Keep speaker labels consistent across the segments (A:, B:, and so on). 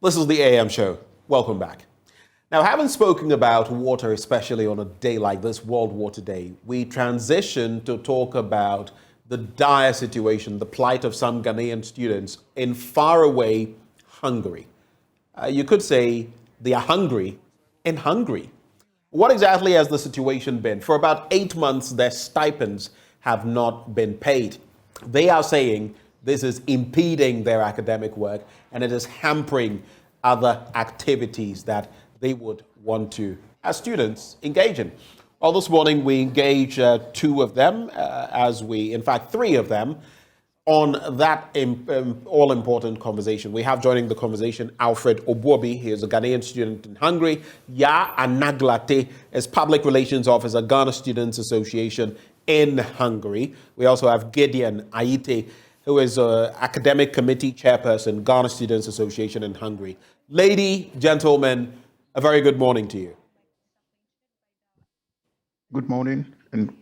A: This is the AM show. Welcome back. Now, having spoken about water, especially on a day like this, World Water Day, we transition to talk about the dire situation, the plight of some Ghanaian students in faraway Hungary. You could say they are hungry in Hungary. What exactly has the situation been? For about 8 months, their stipends have not been paid. They are saying this is impeding their academic work and it is hampering other activities that they would want to, as students, engage in. Well, this morning we engage two of them, in fact, three of them, on that all-important conversation. We have joining the conversation Alfred Obuobi. He is a Ghanaian student in Hungary. Ya Anaglate is Public Relations Officer, Ghana Students Association in Hungary. We also have Gideon Aite, who is Academic Committee Chairperson, Ghana Students Association in Hungary. Lady, gentlemen, a very good morning to you.
B: Good morning, and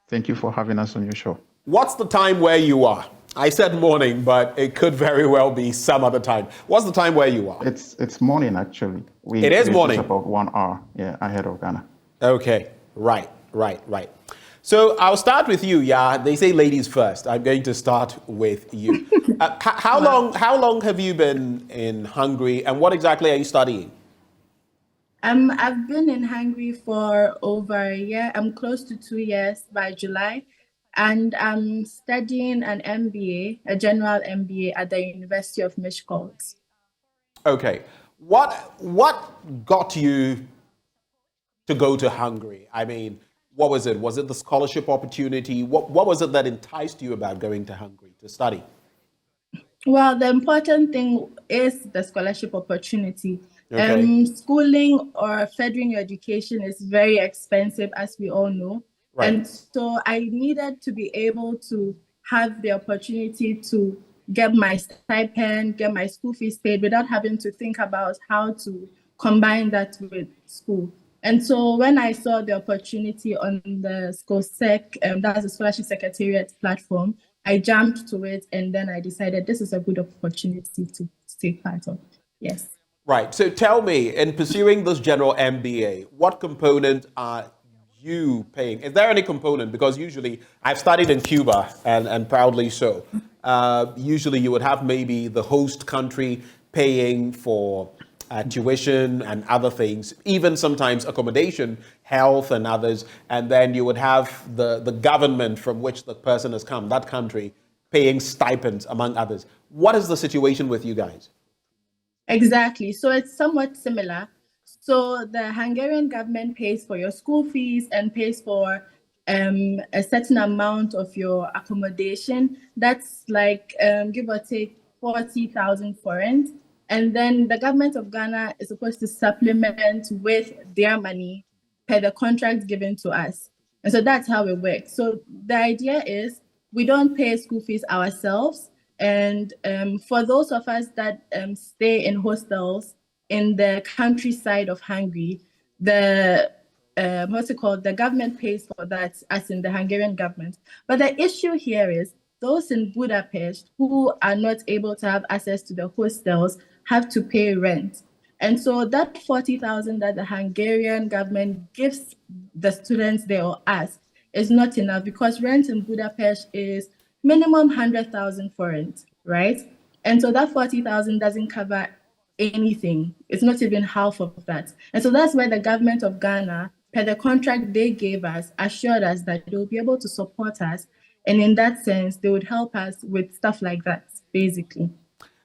B: thank you for having us on your show.
A: What's the time where you are? I said morning, but it could very well be some other time. What's the time where you are?
B: It's morning, actually.
A: It is morning?
B: It's about 1 hour, ahead of Ghana.
A: Okay, right. So I'll start with you, yeah. They say ladies first. I'm going to start with you. How long have you been in Hungary, and what exactly are you studying?
C: I've been in Hungary for over a year. I'm close to 2 years by July. And I'm studying an MBA, a general MBA at the University of Miskolc.
A: Okay. What got you to go to Hungary? I mean, what was it? Was it the scholarship opportunity? What was it that enticed you about going to Hungary to study?
C: Well, the important thing is the scholarship opportunity.
A: Okay.
C: Schooling or furthering your education is very expensive, as we all know.
A: Right.
C: And so I needed to be able to have the opportunity to get my stipend, get my school fees paid without having to think about how to combine that with school. And so when I saw the opportunity on the SchoolSec, that's the Scholarship Secretariat platform, I jumped to it, and then I decided this is a good opportunity to take part of. Yes.
A: Right. So tell me, in pursuing this general MBA, what component are you paying? Is there any component? Because usually, I've studied in Cuba, and proudly so. Usually you would have maybe the host country paying for tuition and other things, even sometimes accommodation, health and others, and then you would have the government from which the person has come, that country, paying stipends, among others. What is the situation with you guys?
C: Exactly. So it's somewhat similar. So the Hungarian government pays for your school fees and pays for a certain amount of your accommodation. That's like, give or take, 40,000 forints. And then the government of Ghana is supposed to supplement with their money per the contract given to us. And so that's how it works. So the idea is we don't pay school fees ourselves. And for those of us that stay in hostels in the countryside of Hungary, the the government pays for that, as in the Hungarian government. But the issue here is those in Budapest who are not able to have access to the hostels have to pay rent. And so that 40,000 that the Hungarian government gives the students there or us is not enough, because rent in Budapest is minimum 100,000 forint, right? And so that 40,000 doesn't cover anything. It's not even half of that. And so that's why the government of Ghana, per the contract they gave us, assured us that they will be able to support us. And in that sense, they would help us with stuff like that, basically.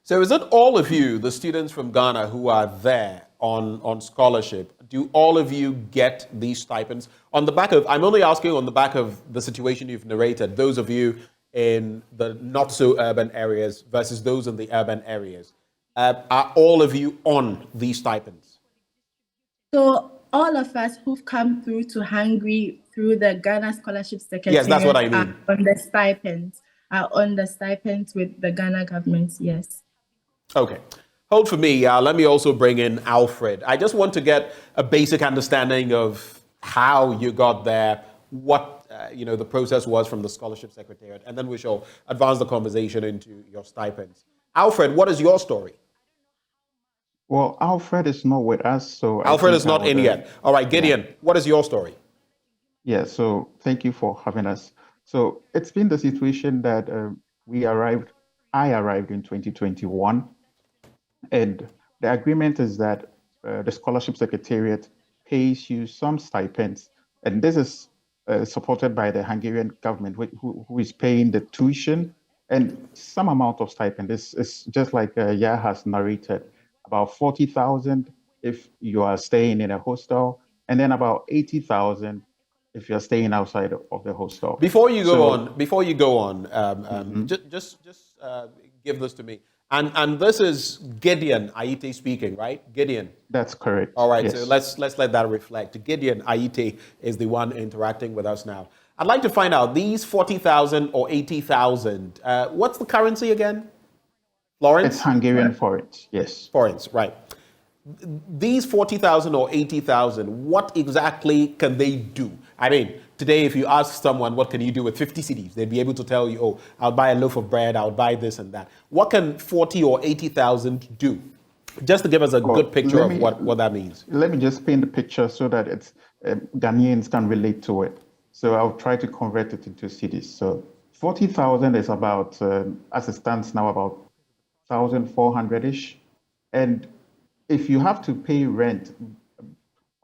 A: So is it all of you, the students from Ghana who are there on scholarship, do all of you get these stipends? On the back of, I'm only asking on the back of the situation you've narrated, those of you in the not so urban areas versus those in the urban areas. Are all of you on these stipends?
C: So all of us who've come through to Hungary through the Ghana Scholarship Secretariat,
A: yes, that's what I mean,
C: are on the stipends with the Ghana government, yes. Okay.
A: Hold for me. Let me also bring in Alfred. I just want to get a basic understanding of how you got there, what the process was from the Scholarship Secretariat, and then we shall advance the conversation into your stipends. Alfred, what is your story?
B: Well, Alfred is not with us, so I
A: Alfred is
B: think I
A: not
B: would,
A: in yet. All right,
B: yeah.
A: Gideon, what is your story?
B: Yeah, so thank you for having us. So it's been the situation that I arrived in 2021, and the agreement is that the Scholarship Secretariat pays you some stipends, and this is supported by the Hungarian government, who is paying the tuition and some amount of stipend. This is just like Yah has narrated, about 40,000 if you are staying in a hostel, and then about 80,000 if you're staying outside of the hostel. So,
A: Before you go on,
B: mhm,
A: just give this to me. And this is Gideon Aite speaking, right? Gideon.
B: that's correct.
A: All right, so
B: Yes.
A: let's let that reflect. Gideon Aite is the one interacting with us now. I'd like to find out these 40,000 or 80,000. What's the currency again?
B: It's
A: Florence?
B: Hungarian forex. Yes.
A: Florence, right. These 40,000 or 80,000, what exactly can they do? I mean, today, if you ask someone, what can you do with 50 CDs? They'd be able to tell you, oh, I'll buy a loaf of bread, I'll buy this and that. What can 40 or 80,000 do? Just to give us a good
B: Well,
A: picture of what that means.
B: let me just paint the picture so that it's Ghanaians can relate to it. So I'll try to convert it into cities. So 40,000 is about, as it stands now, about 1,400-ish. And if you have to pay rent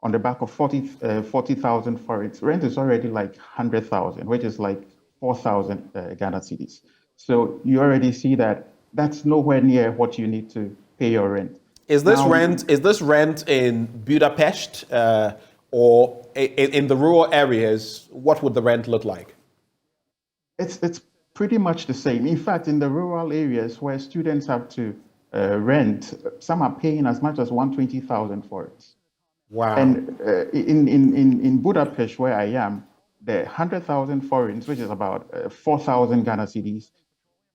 B: on the back of 40,000 for it, rent is already like 100,000, which is like 4,000 Ghana cedis. So you already see that that's nowhere near what you need to pay your rent.
A: Is this
B: Now,
A: rent? Is this rent in Budapest or in the rural areas? What would the rent look like?
B: it's pretty much the same. In fact, in the rural areas where students have to rent, some are paying as much as 120,000 for it.
A: Wow.
B: And in Budapest, where I am, the 100,000 forints, which is about 4,000 Ghana cedis,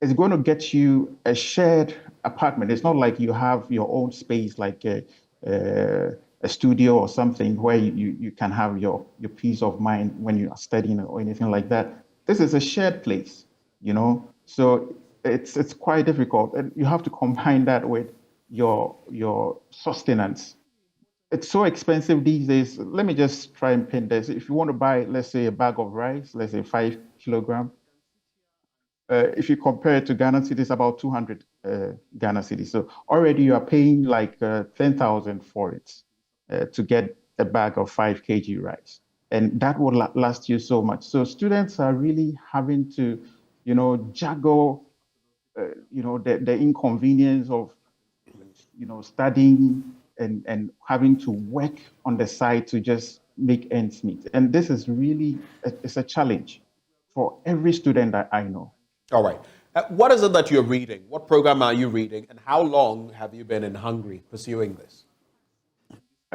B: is going to get you a shared apartment. It's not like you have your own space, like a studio or something where you can have your peace of mind when you are studying or anything like that. This is a shared place, you know. So it's quite difficult, and you have to combine that with your sustenance. It's so expensive these days. Let me just try and pin this. If you want to buy, let's say, a bag of rice, let's say 5 kilogram, if you compare it to Ghana cedis, about 200 Ghana cedis. So already you are paying like 10,000 for it to get a bag of 5 kg rice. And that will last you so much. So students are really having to, juggle, the inconvenience of studying and having to work on the side to just make ends meet. And this is really, it's a challenge for every student that I know.
A: All right. What is it that you're reading? What program are you reading? And how long have you been in Hungary pursuing this?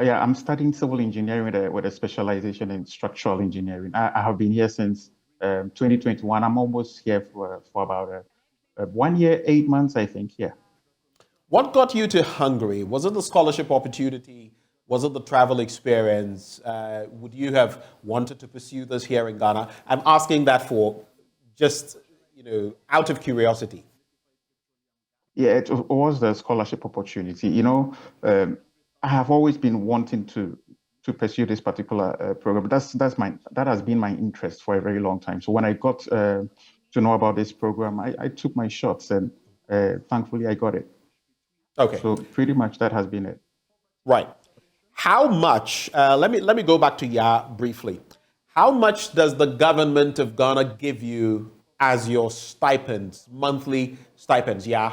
B: Yeah, I'm studying civil engineering with a specialization in structural engineering. I have been here since 2021. I'm almost here for about 1 year, 8 months, I think. Yeah.
A: What got you to Hungary? Was it the scholarship opportunity? Was it the travel experience? Would you have wanted to pursue this here in Ghana? I'm asking that for just, out of curiosity.
B: Yeah, it was the scholarship opportunity. I have always been wanting to pursue this particular program. That has been my interest for a very long time. So when I got to know about this program, I took my shots, and thankfully I got it.
A: Okay.
B: So pretty much that has been it.
A: Right. How much? Let me go back to Ya briefly. How much does the government of Ghana give you as your stipends, monthly stipends? Yeah,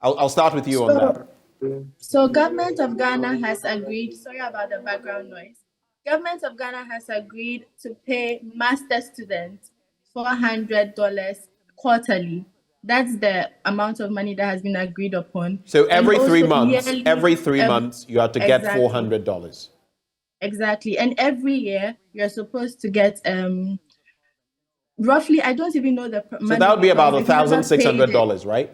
A: I'll start with you on that.
C: So, so government of Ghana has agreed. Sorry about the background noise. Government of Ghana has agreed to pay master students $400 quarterly. That's the amount of money that has been agreed upon.
A: So
C: And
A: every three
C: also
A: months,
C: yearly,
A: every 3 months, you have to get
C: exactly,
A: $400.
C: exactly. And every year you're supposed to get roughly, I don't even know the
A: So that
C: money
A: would be
C: because
A: about
C: they've never paid it.
A: $1,600, right?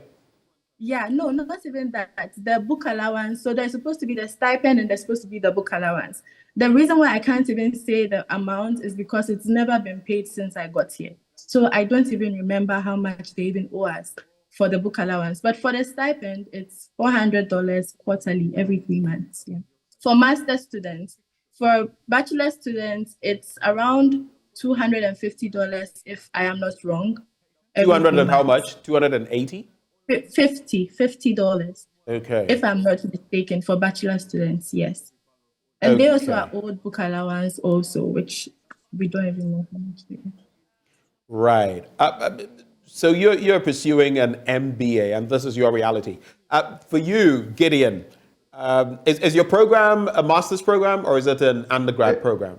C: Yeah, no, not even that. The book allowance. So there's supposed to be the stipend and there's supposed to be the book allowance. The reason why I can't even say the amount is because it's never been paid since I got here. So I don't even remember how much they even owe us. for the book allowance. But for the stipend, it's $400 quarterly, every 3 months. Yeah. For master students. For bachelor students, it's around $250, if I am not wrong. Every
A: 200
C: three
A: and how
C: months.
A: much? 280?
C: $50,
A: Okay.
C: if I'm not mistaken, for bachelor students, yes. And they also are owed book allowance also, which we don't even know how much they are.
A: Right. So you're pursuing an MBA, and this is your reality. For you, Gideon, is your program a master's program or is it an undergrad program?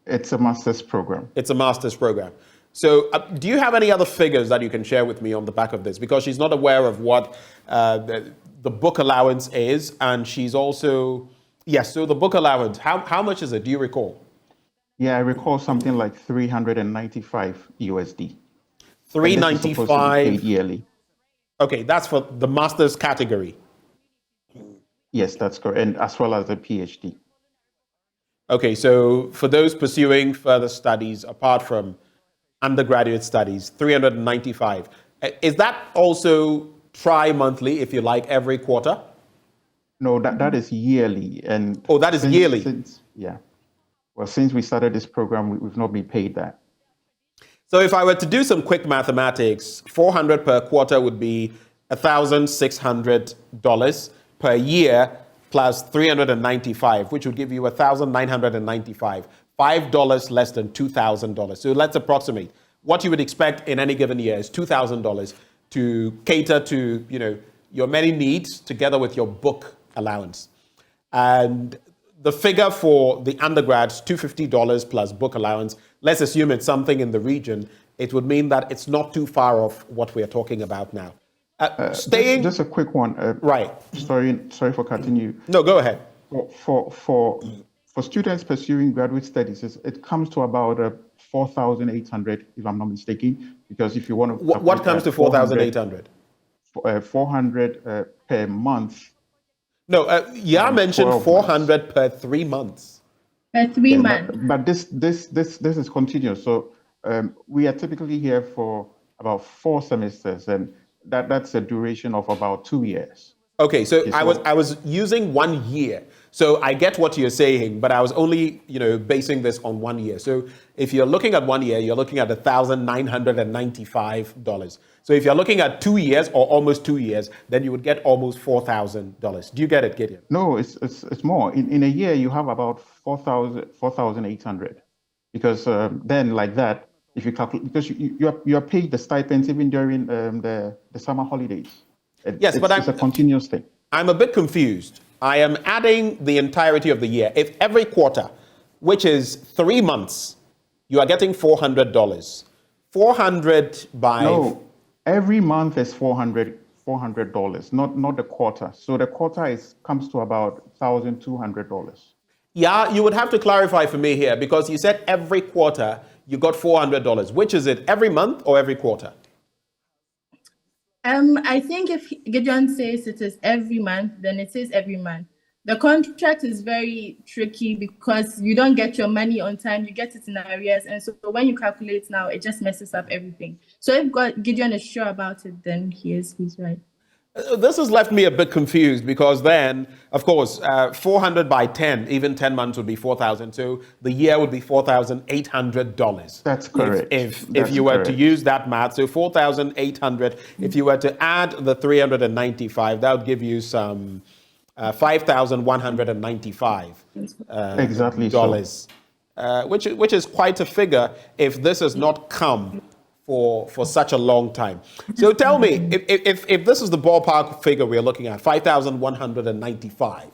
B: It's a master's program.
A: It's a master's program. So do you have any other figures that you can share with me on the back of this? Because she's not aware of what the book allowance is, and she's also, yes, so the book allowance, how much is it? Do you recall?
B: Yeah, I recall something like 395 USD.
A: 395
B: paid yearly.
A: Okay, that's for the master's category.
B: Yes, that's correct, and as well as a PhD.
A: Okay, so for those pursuing further studies apart from undergraduate studies, 395. Is that also tri-monthly, if you like, every quarter?
B: No, that is yearly, and
A: Oh, that is yearly.
B: Since we started this program, we've not been paid that.
A: So if I were to do some quick mathematics, 400 per quarter would be $1,600 per year plus 395, which would give you 1,995, $5 less than $2,000. So let's approximate. What you would expect in any given year is $2,000 to cater to, your many needs together with your book allowance. And the figure for the undergrads, $250 plus book allowance, let's assume it's something in the region, it would mean that it's not too far off what we're talking about now.
B: Just a quick one.
A: Right.
B: Sorry for cutting you.
A: No, go ahead.
B: For students pursuing graduate studies, it comes to about 4,800, if I'm not mistaken. Because if you want to,
A: what comes to 4,800?
B: 400 per month.
A: No, Yaa mentioned 400 per 3 months.
C: Per 3 months.
B: But this is continuous. So we are typically here for about 4 semesters, and that's a duration of about 2 years.
A: Okay, so I was using 1 year. So I get what you're saying, but I was only, basing this on 1 year. So if you're looking at 1 year, you're looking at $1,995. So if you're looking at 2 years or almost 2 years, then you would get almost $4,000. Do you get it, Gideon?
B: No, it's more. In a year, you have about 4,800, because then like that, if you calculate, because you are paid the stipends even during the summer holidays.
A: Yes, but
B: it's a continuous thing.
A: I'm a bit confused. I am adding the entirety of the year. If every quarter, which is 3 months, you are getting $400. 400 by...
B: No, every month is $400, not the quarter. So the quarter comes to about $1,200.
A: Yeah, you would have to clarify for me here, because you said every quarter you got $400. Which is it, every month or every quarter?
C: I think if Gideon says it is every month, then it says every month. The contract is very tricky because you don't get your money on time, you get it in arrears, and so when you calculate now, it just messes up everything. So if Gideon is sure about it, then he's right.
A: This has left me a bit confused, because then, of course, 400 by 10, even 10 months would be 4,000. So the year would be $4,800.
B: That's correct.
A: If you were to use that math, so 4,800. If you were to add the 395, that would give you some $5,195.
B: Exactly
A: dollars, which is quite a figure if this has not come for such a long time. So tell me, if this is the ballpark figure we're looking at, 5,195,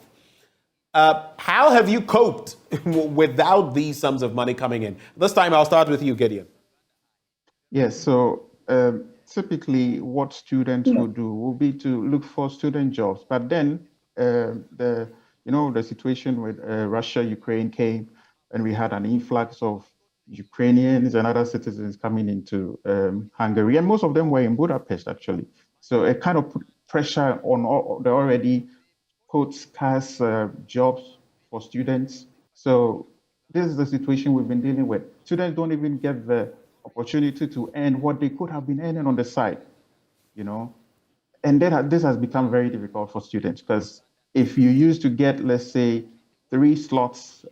A: how have you coped without these sums of money coming in? This time I'll start with you, Gideon.
B: Yes, so typically what students will do will be to look for student jobs. But then the situation with Russia, Ukraine came, and we had an influx of Ukrainians and other citizens coming into Hungary, and most of them were in Budapest, actually. So it kind of put pressure on the already scarce jobs for students. So this is the situation we've been dealing with. Students don't even get the opportunity to earn what they could have been earning on the side, And then this has become very difficult for students because if you used to get, let's say, 3 slots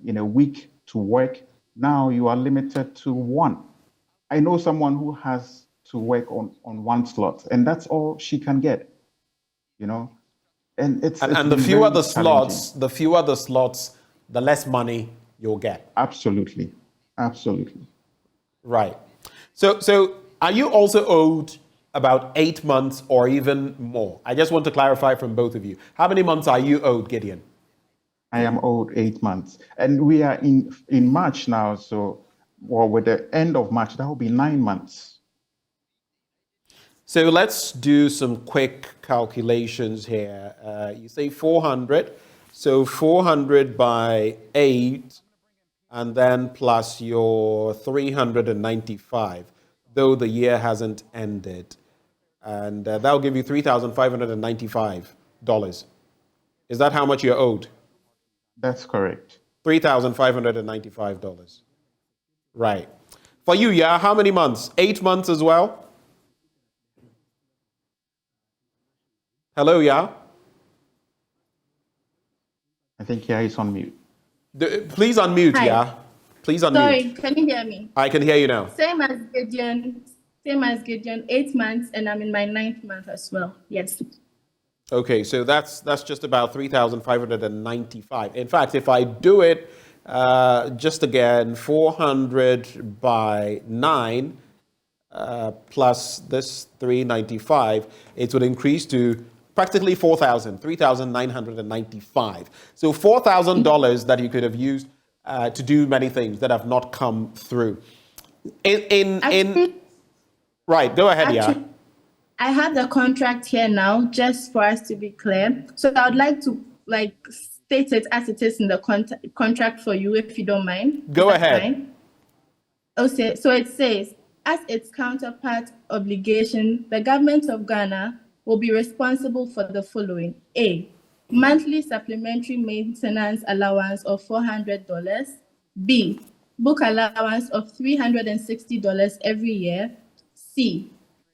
B: in a week to work, now you are limited to one. I know someone who has to work on 1 slot, and that's all she can get, you know. And it's
A: And
B: been very challenging.
A: the fewer the slots, the less money you'll get.
B: Absolutely, absolutely.
A: Right. So are you also owed about 8 months or even more? I just want to clarify from both of you. How many months are you owed, Gideon?
B: I am owed 8 months, and we are in March now. So, well, with the end of March, that will be 9 months.
A: So let's do some quick calculations here. You say 400. So 400 by 8, and then plus your 395, though the year hasn't ended. And that'll give you $3,595. Is that how much you're owed?
B: That's correct.
A: $3,595. Right. For you, yeah, how many months? 8 months as well? Hello, yeah?
B: I think yeah, it's on mute.
A: Please unmute,
C: Hi.
A: yeah? Please unmute.
C: Sorry, can you hear me?
A: I can hear you now.
C: Same as Gideon, 8 months, and I'm in my 9th month as well. Yes.
A: Okay, so that's just about 3,595. In fact, if I do it just again, 400 by 9 plus this 395, it would increase to practically 3,995. So $4,000 that you could have used to do many things that have not come through. Right, go ahead, yeah.
C: I have the contract here now, just for us to be clear. So I would like to state it as it is in the contract for you, if you don't mind.
A: Go ahead.
C: Okay, so it says, as its counterpart obligation, the government of Ghana will be responsible for the following. A, monthly supplementary maintenance allowance of $400. B, book allowance of $360 every year. C,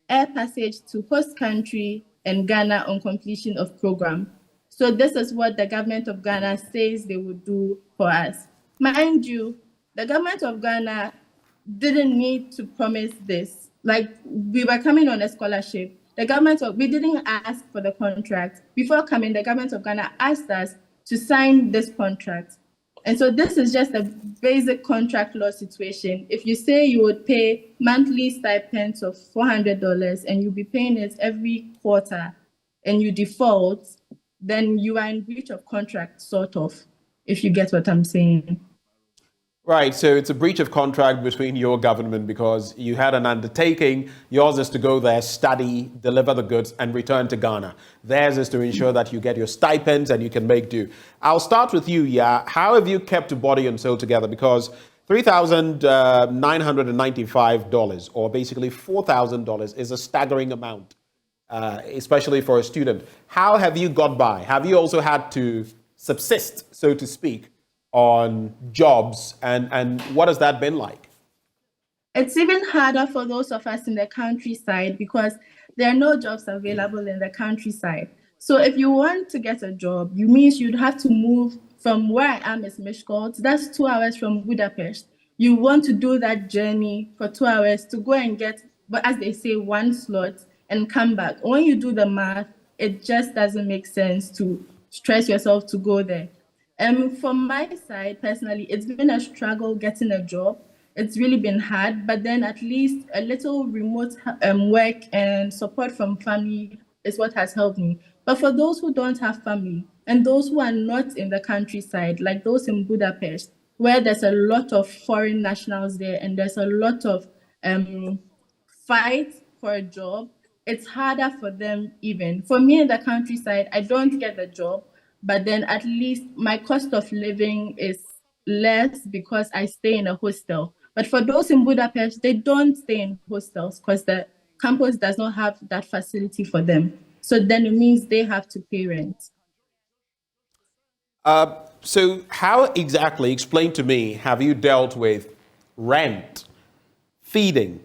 C: air passage to host country and Ghana on completion of program. So this is what the government of Ghana says they would do for us. Mind you, the government of Ghana didn't need to promise this. Like, we were coming on a scholarship. We didn't ask for the contract. Before coming, the government of Ghana asked us to sign this contract. And so this is just a basic contract law situation. If you say you would pay monthly stipends of $400 and you'll be paying it every quarter and you default, then you are in breach of contract, sort of, if you get what I'm saying.
A: Right, so it's a breach of contract between your government because you had an undertaking. Yours is to go there, study, deliver the goods, and return to Ghana. Theirs is to ensure that you get your stipends and you can make do. I'll start with you, yeah. How have you kept body and soul together? Because $3,995, or basically $4,000, is a staggering amount, especially for a student. How have you got by? Have you also had to subsist, so to speak, on jobs, and what has that been like?
C: It's even harder for those of us in the countryside because there are no jobs available in the countryside. So if you want to get a job, you'd have to move from where I am is Mishkot. That's 2 hours from Budapest. You want to do that journey for 2 hours to go and get, but as they say, 1 slot and come back. When you do the math, it just doesn't make sense to stress yourself to go there. From my side, personally, it's been a struggle getting a job. It's really been hard, but then at least a little remote work and support from family is what has helped me. But for those who don't have family and those who are not in the countryside, like those in Budapest, where there's a lot of foreign nationals there and there's a lot of fight for a job, it's harder for them even. For me in the countryside, I don't get the job, but then at least my cost of living is less because I stay in a hostel. But for those in Budapest, they don't stay in hostels because the campus does not have that facility for them. So then it means they have to pay rent.
A: So how exactly, explain to me, have you dealt with rent, feeding,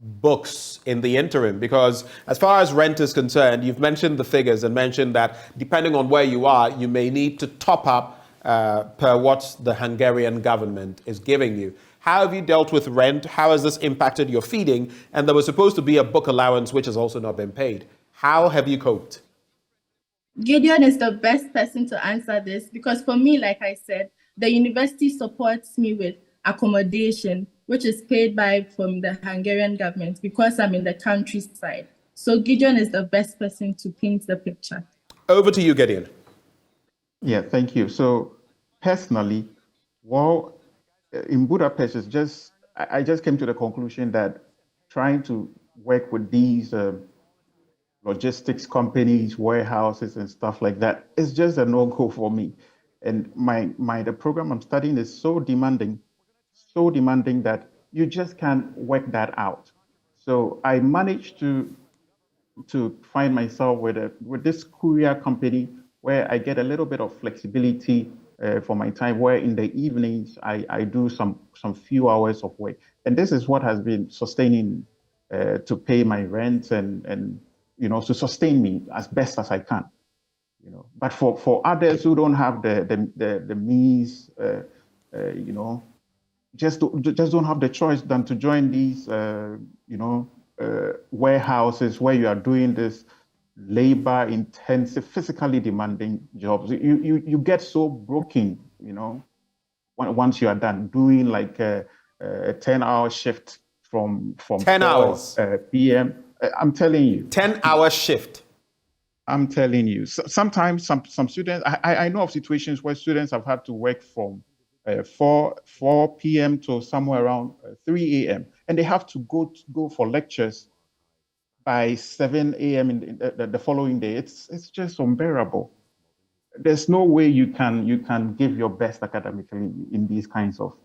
A: books in the interim? Because as far as rent is concerned, you've mentioned the figures and mentioned that depending on where you are, you may need to top up per what the Hungarian government is giving you. How have you dealt with rent? How has this impacted your feeding? And there was supposed to be a book allowance, which has also not been paid. How have you coped?
C: Gideon is the best person to answer this because for me, like I said, the university supports me with accommodation, which is paid by from the Hungarian government because I'm in the countryside. So Gideon is the best person to paint the picture.
A: Over to you, Gideon.
B: Yeah, thank you. So personally, well, in Budapest, I just came to the conclusion that trying to work with these logistics companies, warehouses, and stuff like that is just a no-go for me. And the program I'm studying is so demanding that you just can't work that out. So I managed to find myself with this courier company where I get a little bit of flexibility for my time, where in the evenings I do some few hours of work. And this is what has been sustaining to pay my rent and to sustain me as best as I can. But for others who don't have the means, just don't have the choice than to join these warehouses where you are doing this labor intensive, physically demanding jobs. You get so broken, once you are done doing like a 10-hour shift from
A: 10
B: 4
A: hours.
B: p.m. I'm telling you.
A: 10-hour shift.
B: I'm telling you. Sometimes some students, I know of situations where students have had to work from 4 p.m. to somewhere around 3 a.m. and they have to go for lectures by 7 a.m. in the following day. It's just unbearable. There's no way you can give your best academically in these kinds of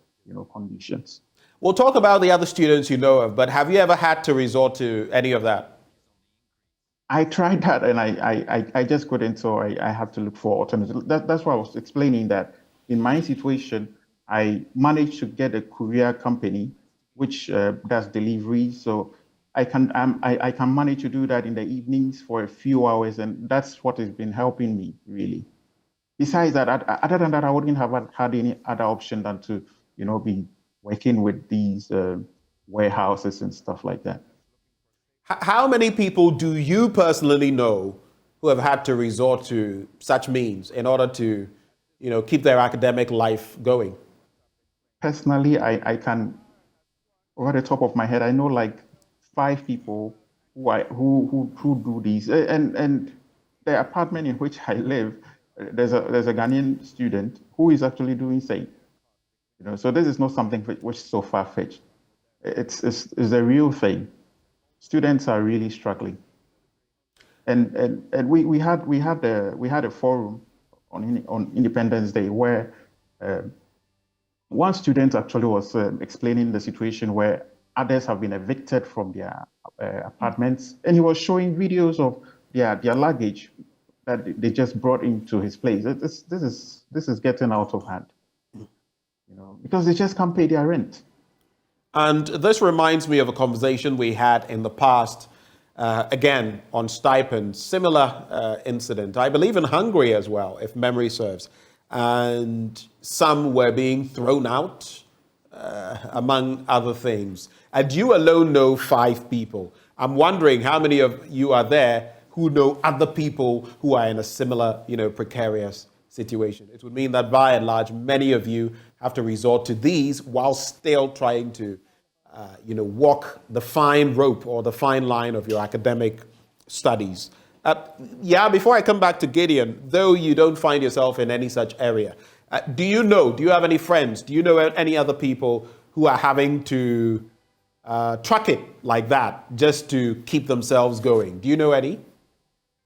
B: conditions.
A: We'll talk about the other students you know of, but have you ever had to resort to any of that?
B: I tried that and I just couldn't, so I have to look for alternatives. That's why I was explaining that in my situation, I managed to get a courier company which does delivery. So I can manage to do that in the evenings for a few hours, and that's what has been helping me really. Besides that, other than that, I wouldn't have had any other option than to be working with these warehouses and stuff like that.
A: How many people do you personally know who have had to resort to such means in order to, keep their academic life going?
B: Personally, I can, over the top of my head, I know like 5 people who do these. And the apartment in which I live, there's a Ghanaian student who is actually doing same. So this is not something which is so far-fetched. It's a real thing. Students are really struggling, and we had a forum on Independence Day where one student actually was explaining the situation where others have been evicted from their apartments, and he was showing videos of their luggage that they just brought into his place. This is getting out of hand, because they just can't pay their rent.
A: And this reminds me of a conversation we had in the past, again, on stipends, similar incident, I believe in Hungary as well, if memory serves. And some were being thrown out, among other things. And you alone know 5 people. I'm wondering how many of you are there who know other people who are in a similar, precarious situation. It would mean that by and large, many of you have to resort to these while still trying to, walk the fine rope or the fine line of your academic studies. Before I come back to Gideon, though you don't find yourself in any such area, do you have any friends? Do you know any other people who are having to truck it like that just to keep themselves going? Do you know any?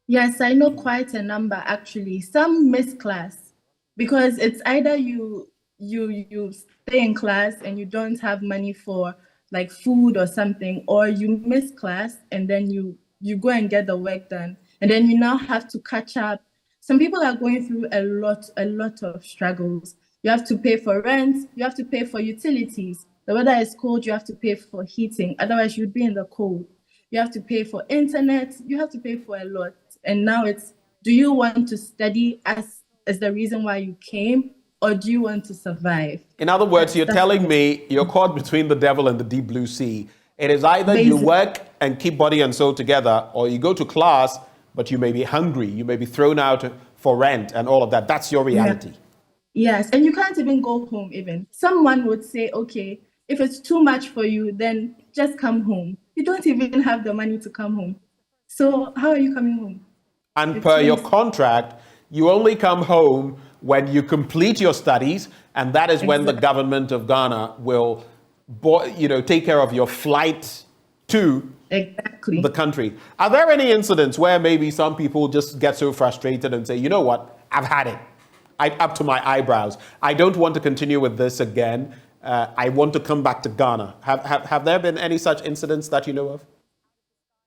C: Yes, I know quite a number actually. Some miss class because it's either you stay in class and you don't have money for like food or something, or you miss class and then you go and get the work done, and then you now have to catch up. Some people are going through a lot of struggles. You have to pay for rent, you have to pay for utilities, The weather is cold, you have to pay for heating. Otherwise, you'd be in the cold. You have to pay for internet. You have to pay for a lot. And now it's, do you want to study as the reason why you came, or do you want to survive?
A: In other words, you're telling me you're caught between the devil and the deep blue sea. It is either you
C: Basically.
A: work and keep body and soul together, or you go to class, but you may be hungry. You may be thrown out for rent and all of that. That's your reality.
C: Yes, and you can't even go home even. Someone would say, okay, if it's too much for you, then just come home. You don't even have the money to come home. So how are you coming home?
A: And
C: It
A: per your
C: means-
A: contract, you only come home when you complete your studies, and that is when the
C: Exactly.
A: government of Ghana will, take care of your flight to
C: Exactly.
A: the country. Are there any incidents where maybe some people just get so frustrated and say, you know what, I've had it. I'm up to my eyebrows. I don't want to continue with this again. I want to come back to Ghana. Have there been any such incidents that you know of?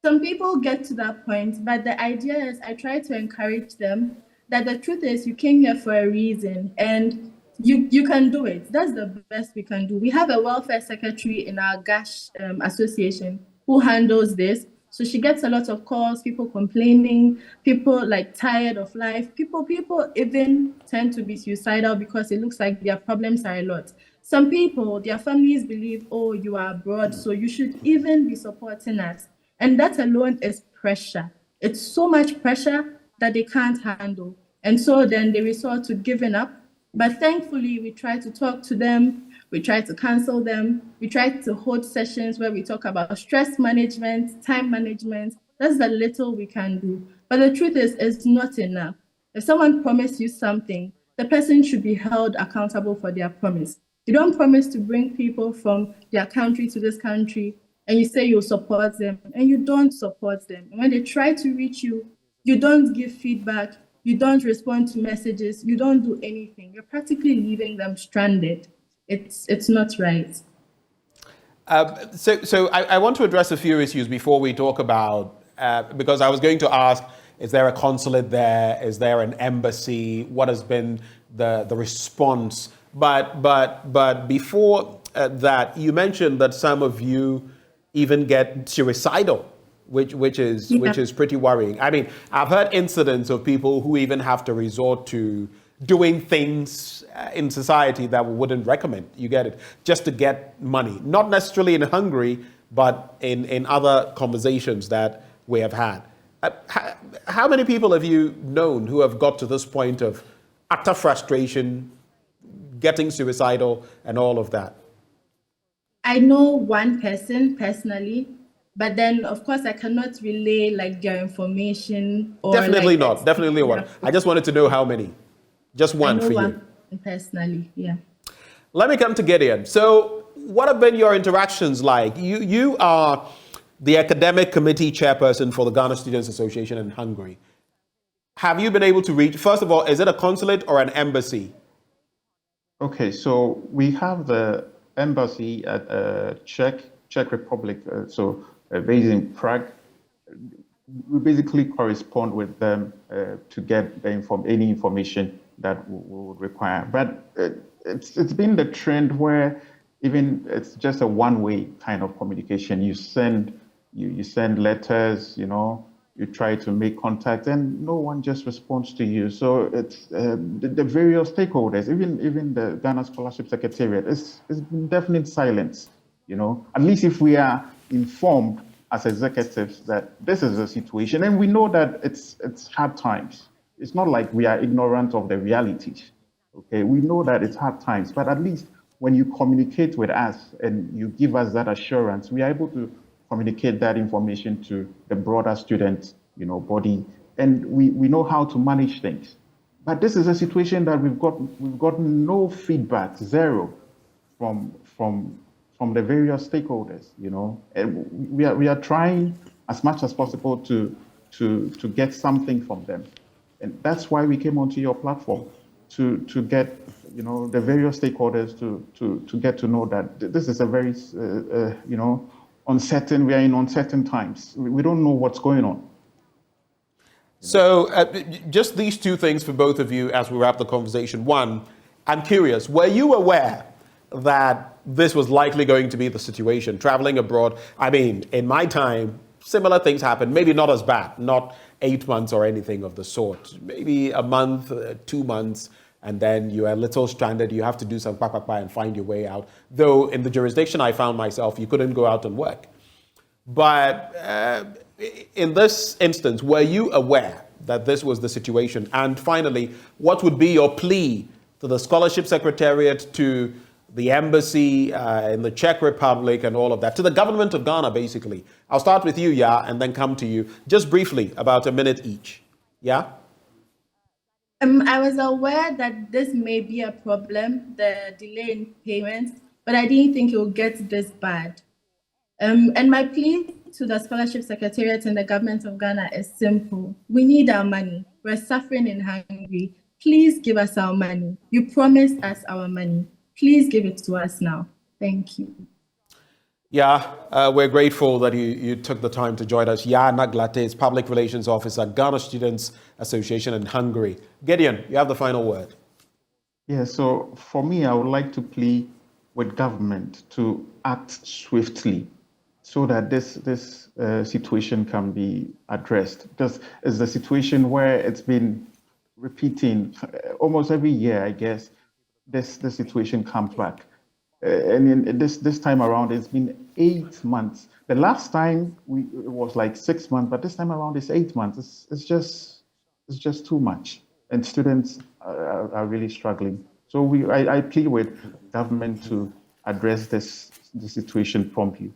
C: Some people get to that point, but the idea is I try to encourage them that the truth is you came here for a reason and you can do it. That's the best we can do. We have a welfare secretary in our GASH association who handles this. So she gets a lot of calls, people complaining, people like tired of life. People even tend to be suicidal because it looks like their problems are a lot. Some people, their families believe, oh, you are abroad, so you should even be supporting us. And that alone is pressure. It's so much pressure that they can't handle. And so then they resort to giving up. But thankfully, we try to talk to them. We try to counsel them. We try to hold sessions where we talk about stress management, time management. That's the little we can do. But the truth is, it's not enough. If someone promised you something, the person should be held accountable for their promise. You don't promise to bring people from their country to this country and you say you'll support them and you don't support them. And when they try to reach you, you don't give feedback, you don't respond to messages, you don't do anything. You're practically leaving them stranded. It's not right.
A: So I want to address a few issues before we talk about, because I was going to ask, is there a consulate there? Is there an embassy? What has been the response? But before that, you mentioned that some of you even get suicidal, which is pretty worrying. I mean, I've heard incidents of people who even have to resort to doing things in society that we wouldn't recommend. You get it? Just to get money. Not necessarily in Hungary, but in other conversations that we have had. How many people have you known who have got to this point of utter frustration, getting suicidal, and all of that?
C: I know one person personally, but then of course I cannot relay like their information or
A: Definitely
C: like,
A: not. Definitely one. I just wanted to know how many. Just one
C: I know
A: for you.
C: one personally, yeah.
A: Let me come to Gideon. So what have been your interactions like? You are the academic committee chairperson for the Ghana Students Association in Hungary. Have you been able to reach, first of all, is it a consulate or an embassy?
B: Okay, so we have the embassy at Czech Republic, based in Prague. We basically correspond with them to get any information that we would require. But it's been the trend where even it's just a one-way kind of communication. You send letters, you try to make contact, and no one just responds to you. So it's the various stakeholders, even the Ghana Scholarship Secretariat, it's been definite silence. At least if we are informed as executives that this is the situation, and we know that it's hard times. It's not like we are ignorant of the realities. Okay, we know that it's hard times, but at least when you communicate with us and you give us that assurance, we are able to communicate that information to the broader student, body, and we know how to manage things. But this is a situation that we've got no feedback, zero, from the various stakeholders, and we are trying as much as possible to get something from them, and that's why we came onto your platform to get the various stakeholders to get to know that this is a very uncertain. We are in uncertain times. We don't know what's going on.
A: So just these two things for both of you as we wrap the conversation. One, I'm curious, were you aware that this was likely going to be the situation. Traveling abroad, I mean, in my time, similar things happened, maybe not as bad, not 8 months or anything of the sort, maybe a month, 2 months, and then you are a little stranded, you have to do some and find your way out. Though in the jurisdiction I found myself, you couldn't go out and work. But in this instance, were you aware that this was the situation? And finally, what would be your plea to the Scholarship Secretariat, to the embassy in the Czech Republic and all of that, to the government of Ghana, basically? I'll start with you, Ya, and then come to you. Just briefly, about a minute each. Yeah?
C: I was aware that this may be a problem, the delay in payments, but I didn't think it would get this bad. And my plea to the Scholarship Secretariat and the government of Ghana is simple. We need our money. We're suffering in Hungary. Please give us our money. You promised us our money. Please give it to us now. Thank you.
A: Yeah, we're grateful that you took the time to join us. Ya Naglate is Public Relations Officer, Ghana Students Association in Hungary. Gideon, you have the final word.
B: Yeah, so for me, I would like to plead with government to act swiftly so that this situation can be addressed. Because it's a situation where it's been repeating almost every year, I guess, this situation comes back. And in this time around, it's been 8 months. The last time it was like 6 months, but this time around it's 8 months. It's just too much, and students are really struggling. So I plead with government to address the situation promptly.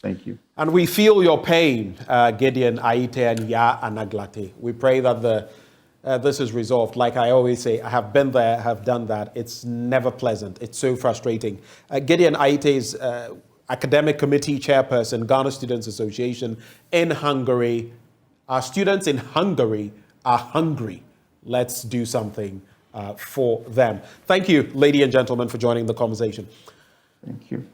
B: Thank you.
A: And we feel your pain, Gideon, Aite, and Ya Anaglate. We pray that this is resolved. Like I always say, I have been there, have done that. It's never pleasant. It's so frustrating. Gideon Aite is Academic Committee Chairperson, Ghana Students Association in Hungary. Our students in Hungary are hungry. Let's do something for them. Thank you, ladies and gentlemen, for joining the conversation.
B: Thank you.